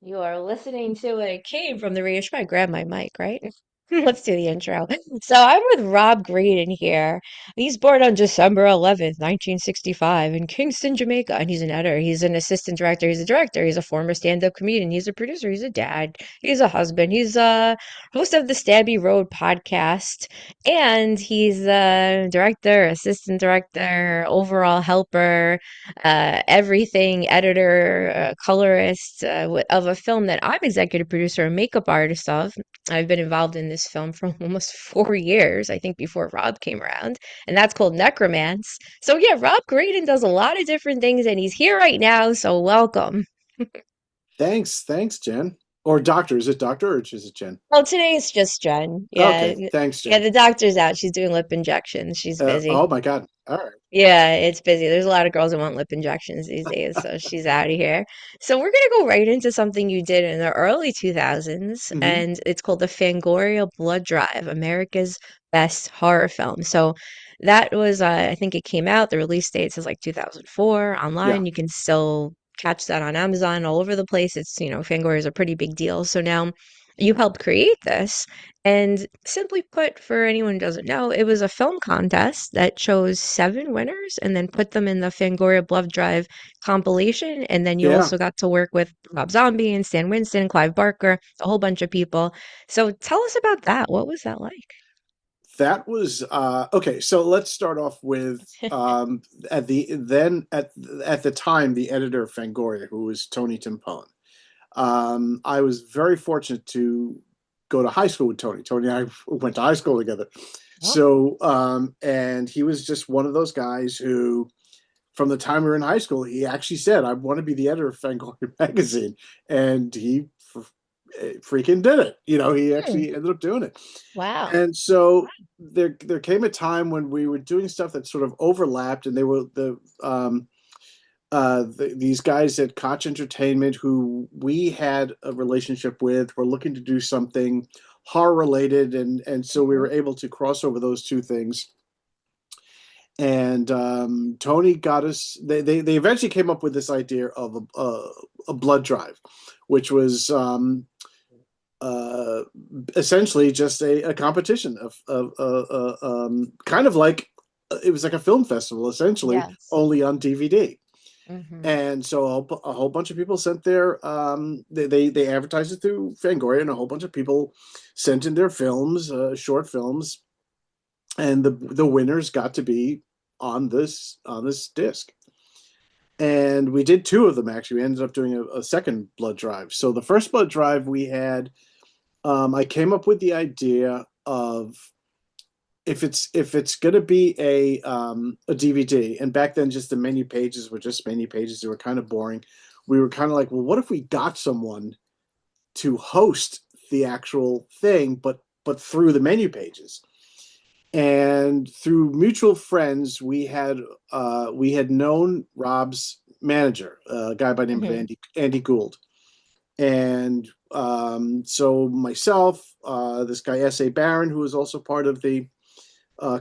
You are listening to it came from the radio show. I grabbed my mic, right? Let's do the intro. So I'm with Rob Graydon here. He's born on December 11th, 1965 in Kingston, Jamaica, and he's an editor. He's an assistant director. He's a director. He's a former stand-up comedian. He's a producer. He's a dad. He's a husband. He's a host of the Stabby Road podcast, and he's a director, assistant director, overall helper, everything editor, colorist of a film that I'm executive producer and makeup artist of. I've been involved in this film for almost 4 years, I think, before Rob came around, and that's called Necromance. So yeah, Rob Graydon does a lot of different things, and he's here right now. So welcome. Thanks, Jen. Or doctor, is it doctor or is it Jen? Well, today it's just Jen. Yeah, Okay, thanks, yeah. Jen. The doctor's out. She's doing lip injections. She's busy. Oh my God. All right. Yeah, it's busy. There's a lot of girls that want lip injections these days, so she's out of here. So we're gonna go right into something you did in the early 2000s, hmm and it's called the Fangoria Blood Drive, America's Best Horror Film. So that was, I think it came out, the release date says like 2004 Yeah. online. You can still catch that on Amazon all over the place. Fangoria is a pretty big deal. So now you helped create this. And simply put, for anyone who doesn't know, it was a film contest that chose 7 winners and then put them in the Fangoria Blood Drive compilation. And then you Yeah. also got to work with Rob Zombie and Stan Winston, Clive Barker, a whole bunch of people. So tell us about that. What was that like? That was okay. So let's start off with at the time the editor of Fangoria, who was Tony Timpone. I was very fortunate to go to high school with Tony. Tony and I went to high school together. Oh, And he was just one of those guys who, from the time we were in high school, he actually said, "I want to be the editor of Fangoria magazine," and he freaking did it. He hmm. actually ended up doing it. Wow. And so there came a time when we were doing stuff that sort of overlapped, and they were these guys at Koch Entertainment who we had a relationship with were looking to do something horror related, and so we Mhm. were able to cross over those two things. And Tony got us. They eventually came up with this idea of a blood drive, which was uh, essentially just a competition of kind of like it was like a film festival essentially, Yes. only on DVD. Hmm. And so a whole bunch of people sent their they advertised it through Fangoria, and a whole bunch of people sent in their films, short films, and the winners got to be on this disc. And we did two of them actually. We ended up doing a second blood drive. So the first blood drive we had, I came up with the idea of if it's going to be a DVD, and back then just the menu pages were just menu pages. They were kind of boring. We were kind of like, well, what if we got someone to host the actual thing, but through the menu pages? And through mutual friends, we had known Rob's manager, a guy by the name of Hmm. Andy Gould, and so myself, this guy S.A. Barron, who was also part of the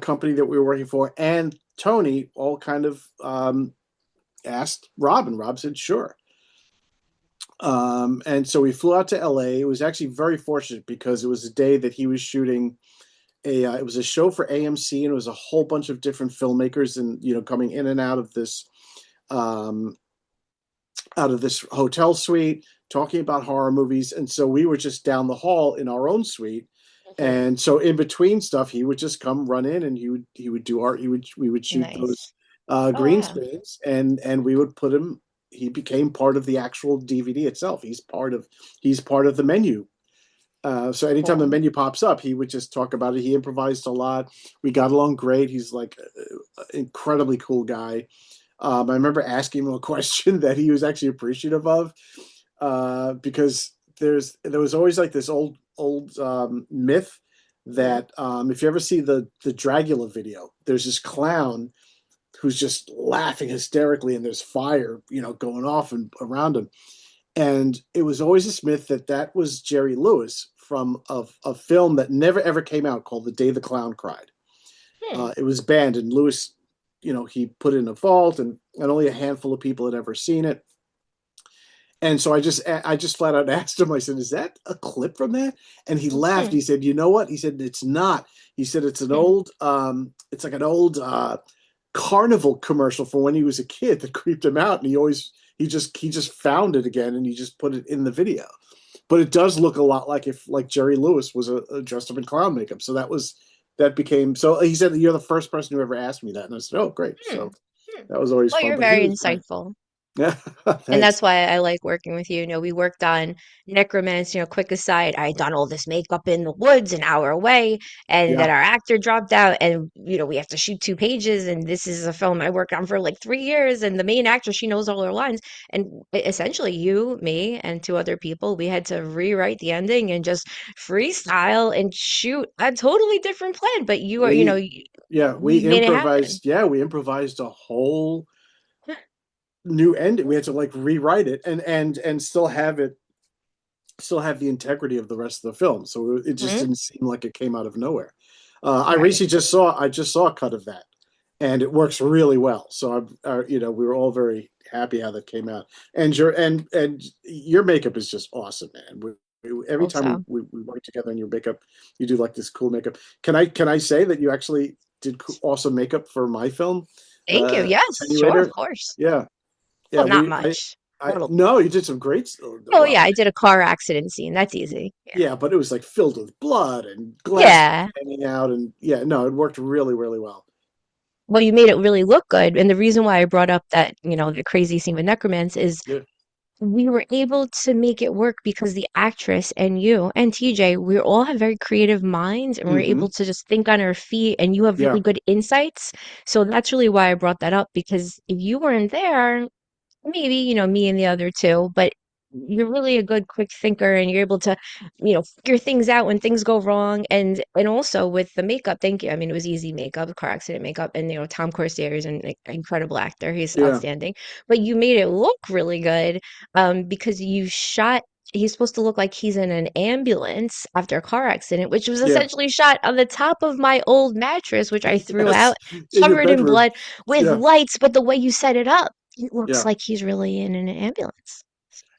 company that we were working for, and Tony all kind of asked Rob, and Rob said sure. And so we flew out to LA. It was actually very fortunate because it was a day that he was shooting it was a show for AMC, and it was a whole bunch of different filmmakers, and coming in and um, out of this hotel suite talking about horror movies. And so we were just down the hall in our own suite. Hmm. And so in between stuff, he would just come run in, and he would do art. We would shoot those Nice. Oh, green wow. screens, and we would put him. He became part of the actual DVD itself. He's part of the menu. So anytime the Cool. menu pops up, he would just talk about it. He improvised a lot. We got along great. He's like an incredibly cool guy. I remember asking him a question that he was actually appreciative of, because there was always like this old myth Mhm. that if you ever see the Dragula video, there's this clown who's just laughing hysterically, and there's fire, going off and around him. And it was always this myth that was Jerry Lewis from a film that never ever came out called The Day the Clown Cried. Hmm. It was banned, and Lewis, he put it in a vault, and only a handful of people had ever seen it. And so I just flat out asked him, I said, "Is that a clip from that?" And he laughed. Mhm. He said, "You know what?" He said, "It's not." He said, "It's an old, it's like an old carnival commercial from when he was a kid that creeped him out, and he just found it again, and he just put it in the video." But it does look a lot like if like Jerry Lewis was dressed up in clown makeup. So that became so. He said, "You're the first person who ever asked me that," and I said, "Oh, great." Hmm. So Hmm. that was always Well, fun. you're But he very was great. insightful. Yeah, And that's thanks. why I like working with you. You know, we worked on Necromance, quick aside, I had done all this makeup in the woods an hour away, and then Yeah, our actor dropped out, and we have to shoot 2 pages, and this is a film I worked on for like 3 years, and the main actress, she knows all her lines. And essentially you, me, and two other people, we had to rewrite the ending and just freestyle and shoot a totally different plan. But you are, we we we made it happen. improvised. Yeah, we improvised a whole new ending. We had to like rewrite it and still have the integrity of the rest of the film. So it just Mhm. didn't seem like it came out of nowhere. Right. I just saw a cut of that, and it works really well. So we were all very happy how that came out. And your makeup is just awesome, man. Every Hope time so. we work together on your makeup, you do like this cool makeup. Can I say that you actually did awesome makeup for my film, Thank you. Yes, sure, of Attenuator? course. Yeah, Well, yeah. not much. A I little. no, you did some great. Oh yeah, Well, I did a car accident scene. That's easy. Yeah. yeah, but it was like filled with blood and glass Yeah. hanging out, and yeah, no, it worked really, really well. Well, you made it really look good. And the reason why I brought up that, the crazy scene with Necromance is Yeah. we were able to make it work because the actress and you and TJ, we all have very creative minds and we're Mm-hmm. able to just think on our feet and you have Yeah. really good insights. So that's really why I brought that up because if you weren't there, maybe, me and the other two, but you're really a good quick thinker and you're able to, figure things out when things go wrong. And also with the makeup, thank you. I mean, it was easy makeup, car accident makeup, and Tom Corsair is an incredible actor. He's Yeah. outstanding. But you made it look really good, because you shot. He's supposed to look like he's in an ambulance after a car accident, which was Yeah. essentially shot on the top of my old mattress, which I threw Yes. out, In your covered in bedroom. blood with Yeah. lights. But the way you set it up, it looks Yeah. like he's really in an ambulance.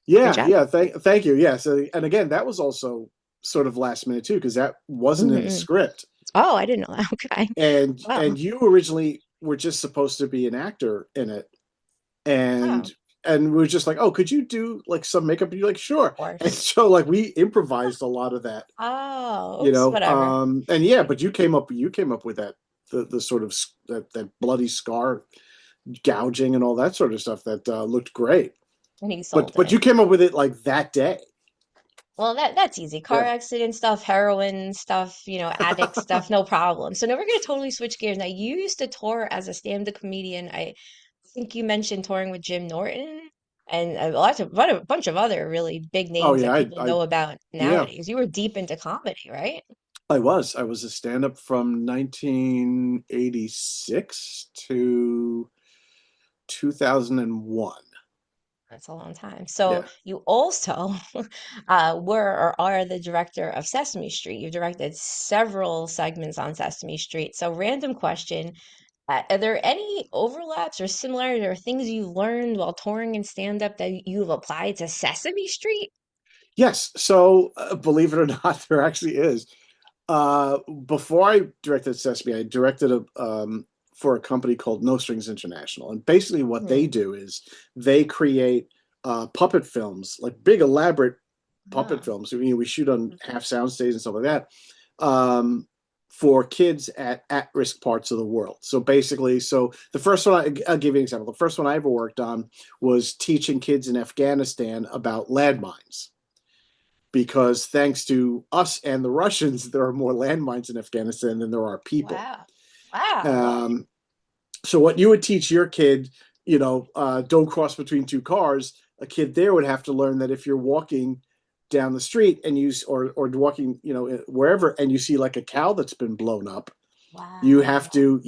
Good Yeah. job. Yeah. Thank you. Yeah. So, and again, that was also sort of last minute too, because that wasn't in the Hmm. script. Oh, I didn't know that. Okay. Wow. And you originally were just supposed to be an actor in it, Oh, and we were just like, "Oh, could you do like some makeup?" And you're like, of "Sure." And course. so like we improvised a lot of that, Oh, oops, whatever. and yeah, but you came up with that the sort of that bloody scar gouging and all that sort of stuff that looked great. And he sold But it. you came up with it like that day. Well, that's easy. Car Yeah. accident stuff, heroin stuff, addict stuff, no problem. So now we're gonna totally switch gears. Now you used to tour as a stand-up comedian. I think you mentioned touring with Jim Norton and a bunch of other really big Oh names yeah, that people know about yeah, nowadays. You were deep into comedy, right? I was a stand-up from 1986 to 2001. That's a long time. So Yeah. you also were or are the director of Sesame Street. You've directed several segments on Sesame Street. So random question, are there any overlaps or similarities or things you learned while touring and stand-up that you've applied to Sesame Street? Yes. So believe it or not, there actually is. Before I directed Sesame, I directed for a company called No Strings International, and basically what they Hmm. do is they create puppet films, like big elaborate puppet Oh, films. We shoot on half sound stages and stuff like that, for kids at risk parts of the world. So basically, so the first one I'll give you an example. The first one I ever worked on was teaching kids in Afghanistan about landmines, because thanks to us and the Russians, there are more landmines in Afghanistan than there are people. wow. Wow. What? Um, so what you would teach your kid, don't cross between two cars. A kid there would have to learn that if you're walking down the street and or walking, wherever, and you see like a cow that's been blown up, Wow. you have to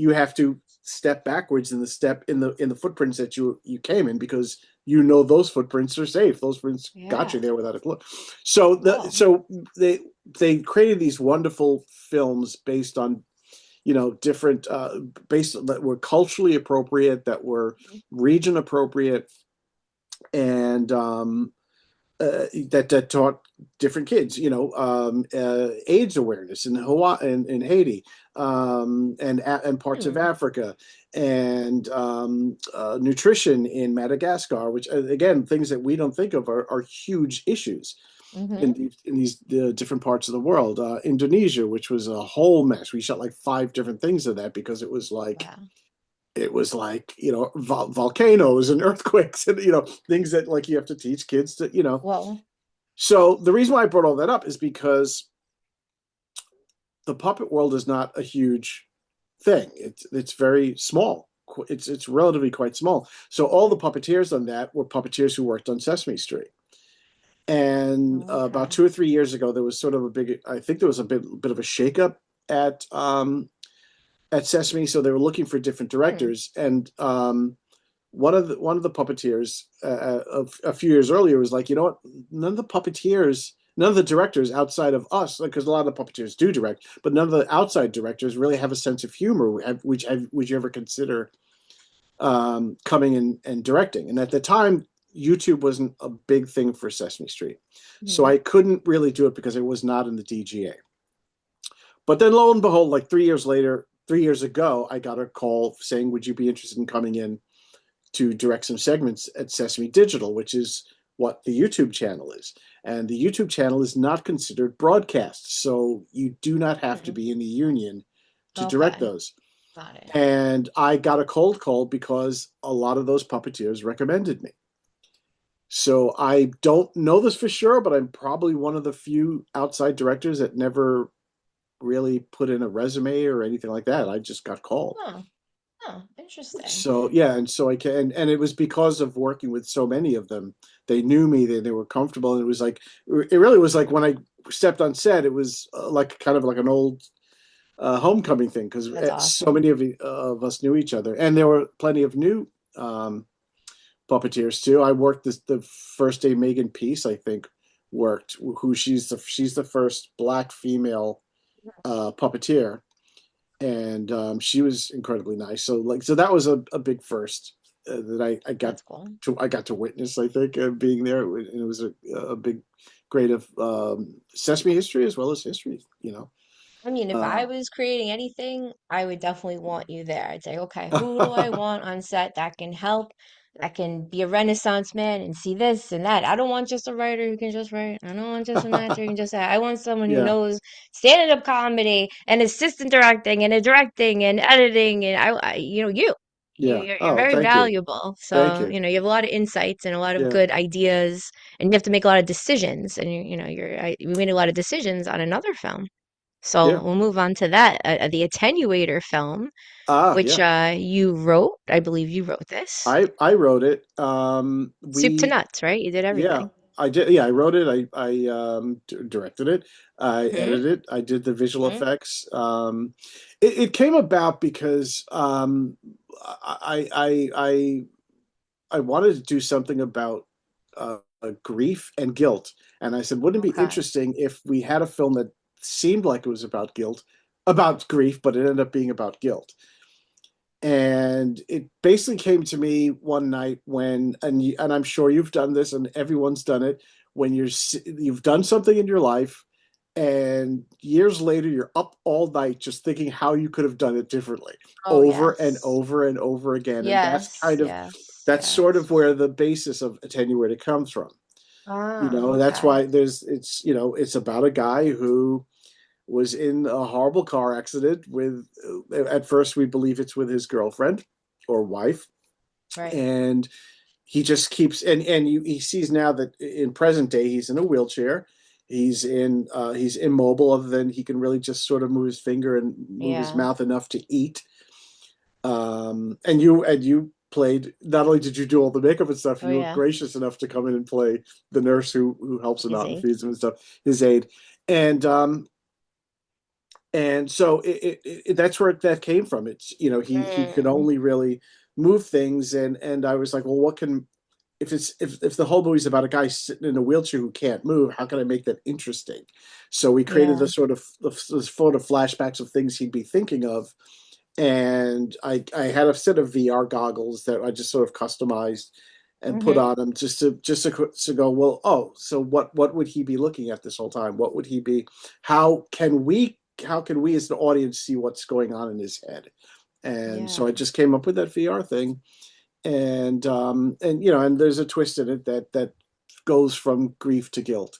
step backwards in the step in the footprints that you came in, because those footprints are safe. Those footprints got you Yeah. there without a clue. So Whoa. they created these wonderful films based on different based that were culturally appropriate, that were region appropriate, and that taught different kids, AIDS awareness in Hawaii and in Haiti, and parts of Hmm. Africa, and nutrition in Madagascar, which again, things that we don't think of are huge issues Mm-hmm. in these different parts of the world. Indonesia, which was a whole mess. We shot like five different things of that because Wow. it was like volcanoes and earthquakes and things that like you have to teach kids to. Well, So the reason why I brought all that up is because the puppet world is not a huge thing. It's very small. It's relatively quite small. So all the puppeteers on that were puppeteers who worked on Sesame Street. And about okay. 2 or 3 years ago, there was sort of a big. I think there was a bit of a shakeup at Sesame, so they were looking for different Hmm. directors. And one of the puppeteers a few years earlier was like, you know what? None of the directors outside of us, because a lot of the puppeteers do direct, but none of the outside directors really have a sense of humor. Would you ever consider coming in and directing? And at the time, YouTube wasn't a big thing for Sesame Street, so Hmm. I couldn't really do it because it was not in the DGA. But then, lo and behold, like 3 years later, 3 years ago, I got a call saying, "Would you be interested in coming in to direct some segments at Sesame Digital, which is what the YouTube channel is?" And the YouTube channel is not considered broadcast, so you do not have to Hmm. be in the union to direct Okay. those. Got it. And I got a cold call because a lot of those puppeteers recommended me. So I don't know this for sure, but I'm probably one of the few outside directors that never really put in a resume or anything like that. I just got called. Oh, oh, interesting. So yeah, and so I can, and it was because of working with so many of them. They knew me, they were comfortable, and it really was like when I stepped on set, it was like kind of like an old homecoming thing because That's so awesome. many of us knew each other, and there were plenty of new um, puppeteers too. I worked the first day Megan Peace, I think, worked. Who she's the first black female puppeteer, and she was incredibly nice. So that was a big first that That's cool. I got to witness. I think being there, and it was a big grade of Sesame history as well as history. I mean, if Uh, I was creating anything, I would definitely want you there. I'd say, okay, who do I want on set that can help, that can be a Renaissance man and see this and that? I don't want just a writer who can just write. I don't want just an actor who can just act. I want someone who yeah, knows stand-up comedy and assistant directing and a directing and editing and you. yeah. You're Oh, very thank you, valuable. thank So, you. you have a lot of insights and a lot of Yeah, good ideas, and you have to make a lot of decisions. And we made a lot of decisions on another film. So yeah. we'll move on to that. The Attenuator film, which Yeah. you wrote. I believe you wrote this. I wrote it. Soup to We nuts, right? You did Yeah, everything. I did. Yeah, I wrote it. I directed it. I Hmm. edited it. I did the visual Hmm. effects. It came about because I I I I wanted to do something about grief and guilt, and I said, wouldn't it be Okay. interesting if we had a film that seemed like it was about guilt, about grief, but it ended up being about guilt? And it basically came to me one night and I'm sure you've done this and everyone's done it when you've done something in your life and years later you're up all night just thinking how you could have done it differently Oh, over and yes. over and over again, and Yes, yes, that's sort of yes. where the basis of Attenuated comes from. Ah, That's okay. why it's about a guy who was in a horrible car accident at first we believe it's with his girlfriend or wife, Right. and he just keeps he sees now that in present day he's in a wheelchair. He's immobile other than he can really just sort of move his finger and move his Yeah. mouth enough to eat. And you played, not only did you do all the makeup and stuff, Oh, you were yeah. gracious enough to come in and play the nurse who helps him Is out and he? feeds him and stuff, his aide. And so that's where that came from. It's he could Mm, only really move things, and I was like, well, what can if the whole movie's about a guy sitting in a wheelchair who can't move, how can I make that interesting? So we created yeah. the sort of flashbacks of things he'd be thinking of, and I had a set of VR goggles that I just sort of customized, and put Hmm. on him just to go, well, oh, so what would he be looking at this whole time? What would he be? How can we as an audience see what's going on in his head? And so I Yeah. just came up with that VR thing, and and there's a twist in it that goes from grief to guilt.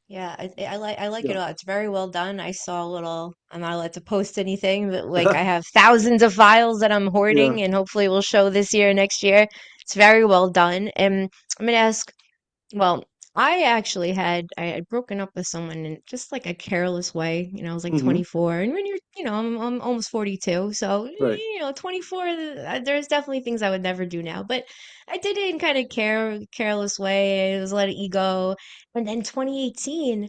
Yeah, I like it Yeah. a lot. It's very well done. I saw a little, I'm not allowed to post anything, but like I have thousands of files that I'm Yeah. hoarding and hopefully will show this year, next year. It's very well done. And I'm gonna ask, well, I had broken up with someone in just like a careless way. I was like Hmm. 24, and when I'm almost 42, so Right. 24, there's definitely things I would never do now, but I did it in kind of careless way. It was a lot of ego, and then 2018.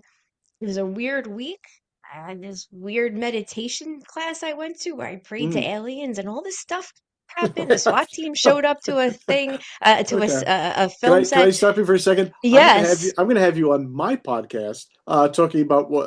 It was a weird week. I had this weird meditation class I went to where I prayed to Mm. aliens and all this stuff happened. The SWAT team showed up to a thing, to Okay. a Can film I set. stop you for a second? Yes. I'm gonna have you on my podcast talking about what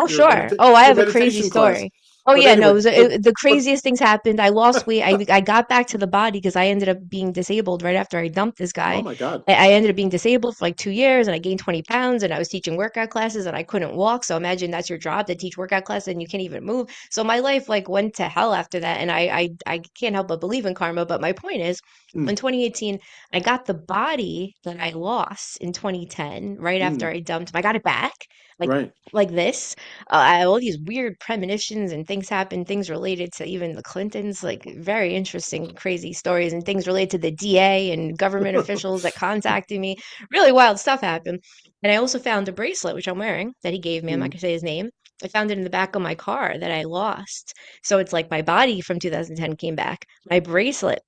Oh, sure. Oh, I your have a crazy meditation class. story. Oh, But yeah, no, anyway, the but craziest things happened. I lost weight. I got back to the body because I ended up being disabled right after I dumped this oh guy. my God. I ended up being disabled for like 2 years and I gained 20 pounds and I was teaching workout classes and I couldn't walk. So imagine that's your job to teach workout classes and you can't even move. So my life like went to hell after that. And I can't help but believe in karma. But my point is, in Mm, 2018, I got the body that I lost in 2010, right after mm, I dumped. I got it back. Like right. like this. I all these weird premonitions and things happen, things related to even the Clintons, like very interesting, crazy stories and things related to the DA and government officials that contacted me. Really wild stuff happened. And I also found a bracelet, which I'm wearing, that he gave me. I'm not Mm, gonna say his name. I found it in the back of my car that I lost. So it's like my body from 2010 came back. My bracelet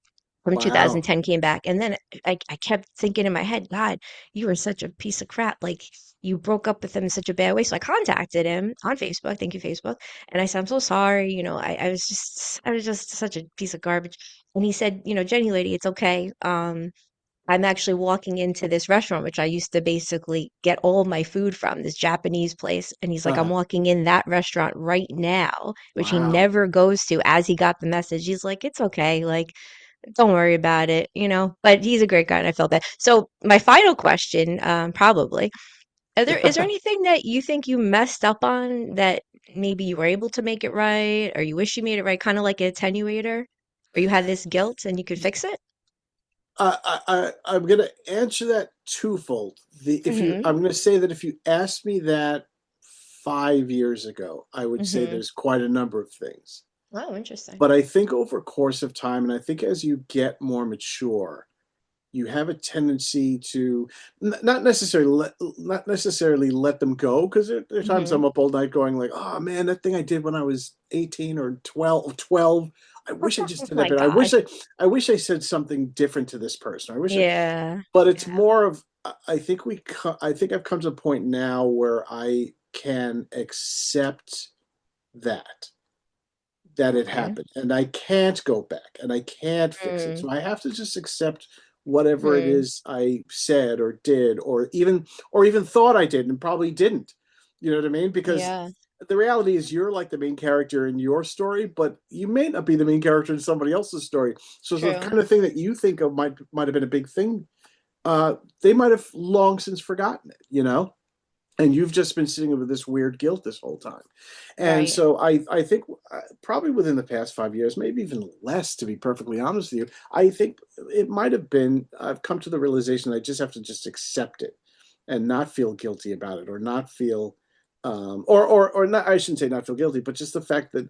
from wow. 2010 came back. And then I kept thinking in my head, God, you were such a piece of crap. Like you broke up with him in such a bad way. So I contacted him on Facebook. Thank you, Facebook. And I said, I'm so sorry. I was just such a piece of garbage. And he said, Jenny lady, it's okay. I'm actually walking into this restaurant, which I used to basically get all my food from, this Japanese place. And he's like, I'm Uh, walking in that restaurant right now, which he wow. never goes to as he got the message. He's like, it's okay. Like, don't worry about it. But he's a great guy and I felt that. So my final question, probably, is there anything that you think you messed up on that maybe you were able to make it right or you wish you made it right, kind of like an attenuator, or you had this guilt and you could fix it? I'm going to answer that twofold. Mm-hmm. I'm going to say that if you asked me that 5 years ago, I would say Mm-hmm. there's quite a number of things. Oh, interesting. But I think over a course of time, and I think as you get more mature, you have a tendency to not necessarily let them go, because there are times Mm-hmm. I'm up all night going like, oh man, that thing I did when I was 18 or 12, I wish I just Oh did that my better. God. I wish I said something different to this person. Yeah. But it's Yeah. more of, I think I've come to a point now where I can accept that it Okay. happened and I can't go back and I can't fix it. Mm. So I have to just accept whatever it Mm. is I said or did or even thought I did and probably didn't. You know what I mean? Because Yeah. the reality is you're like the main character in your story, but you may not be the main character in somebody else's story. So the True. kind of thing that you think of might have been a big thing, they might have long since forgotten it. And you've just been sitting with this weird guilt this whole time. And Right. so I think probably within the past 5 years, maybe even less, to be perfectly honest with you, I think it might have been, I've come to the realization I just have to just accept it and not feel guilty about it, or not feel, or not, I shouldn't say not feel guilty, but just the fact that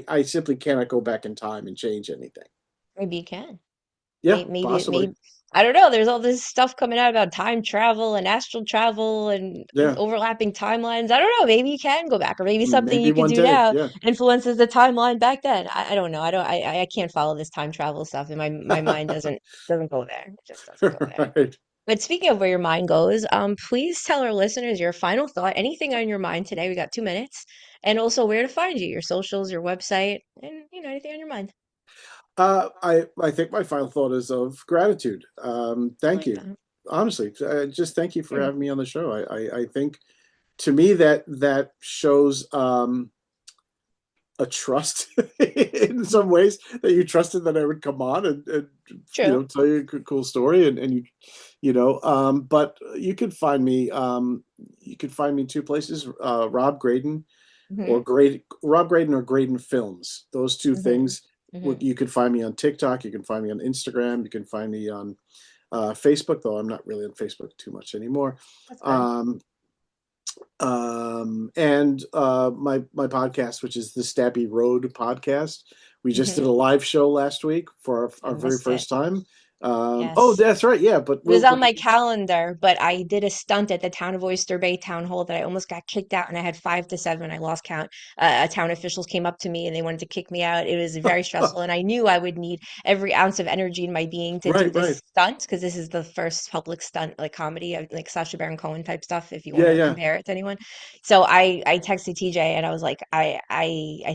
I simply cannot go back in time and change anything. Maybe you can. Yeah, Maybe, possibly. I don't know. There's all this stuff coming out about time travel and astral travel and Yeah, overlapping timelines. I don't know. Maybe you can go back, or maybe something maybe you could one do day. now Yeah. influences the timeline back then. I don't know. I can't follow this time travel stuff, and my mind doesn't go there. It just doesn't go there. Right. But speaking of where your mind goes, please tell our listeners your final thought, anything on your mind today. We got 2 minutes, and also where to find you, your socials, your website, and anything on your mind. I think my final thought is of gratitude. I Thank like you. that. Honestly, just thank you for Hmm. having me on the show. I think to me that shows a a trust in some ways, that you trusted that I would come on and True. tell you a cool story, and but you can find me two places, Rob Graydon, Hmm. Rob Graydon or Graydon Films. Those two Hmm. things. Hmm. You can find me on TikTok. You can find me on Instagram. You can find me on Facebook, though I'm not really on Facebook too much anymore. That's good. Um, and my podcast, which is the Stabby Road podcast. We just did Hmm. a live show last week for I our very missed it. first time. Oh, Yes. that's right. Yeah, but It was on my calendar, but I did a stunt at the Town of Oyster Bay Town Hall that I almost got kicked out, and I had 5 to 7. I lost count. Town officials came up to me and they wanted to kick me out. It was very stressful, and I knew I would need every ounce of energy in my being to do right, this right. stunt because this is the first public stunt like comedy, like Sacha Baron Cohen type stuff. If you want Yeah, to yeah. compare it to anyone, so I texted TJ and I was like, I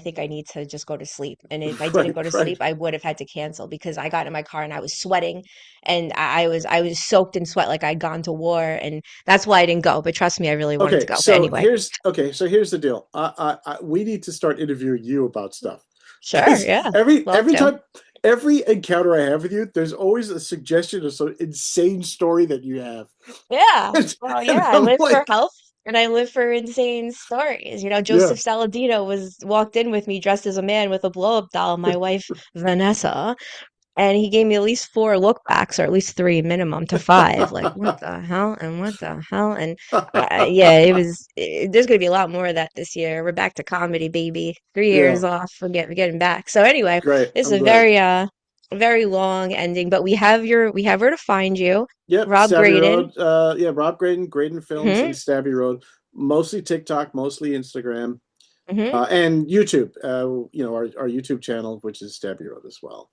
think I need to just go to sleep. And if I didn't Right, go to sleep, right. I would have had to cancel because I got in my car and I was sweating and I was soaked in sweat like I'd gone to war, and that's why I didn't go. But trust me, I really wanted to Okay, go. But so anyway, here's the deal. We need to start interviewing you about stuff, sure, because yeah, love every to. time, every encounter I have with you, there's always a suggestion of some insane story that you have, Yeah, and, well, yeah, and I I'm live for like, health and I live for insane stories. yeah. Joseph Saladino was walked in with me dressed as a man with a blow up doll, my wife Vanessa. And he gave me at least 4 look backs, or at least 3 minimum to 5. Like, what the hell? And what the hell? And yeah, there's going to be a lot more of that this year. We're back to comedy, baby. 3 years Yeah, off. We're getting back. So anyway, great. this is I'm a glad. very long ending, but we have where to find you. Yep, Rob Stabby Graydon. Road. Yeah, Rob Graydon, Graydon Films, and Hmm. Stabby Road. Mostly TikTok, mostly Instagram, Hmm. and YouTube. Our YouTube channel, which is Stabby Road as well.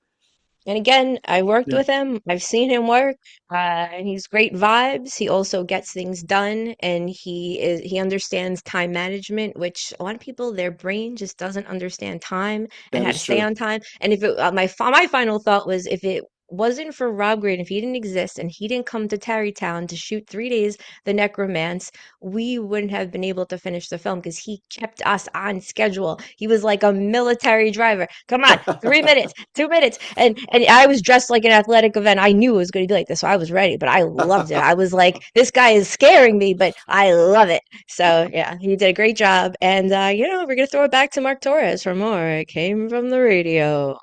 And again, I worked Yeah, with him. I've seen him work, and he's great vibes. He also gets things done, and he understands time management, which a lot of people, their brain just doesn't understand time and that how to is stay true. on time. And if it, my final thought was, if it wasn't for Rob Green, if he didn't exist and he didn't come to Tarrytown to shoot 3 days, The Necromance, we wouldn't have been able to finish the film because he kept us on schedule. He was like a military driver. Come on, 3 minutes, 2 minutes, and I was dressed like an athletic event. I knew it was going to be like this, so I was ready. But I loved it. I was like, this guy is scaring me, but I love it. So yeah, he did a great job. And we're gonna throw it back to Mark Torres for more. It came from the radio.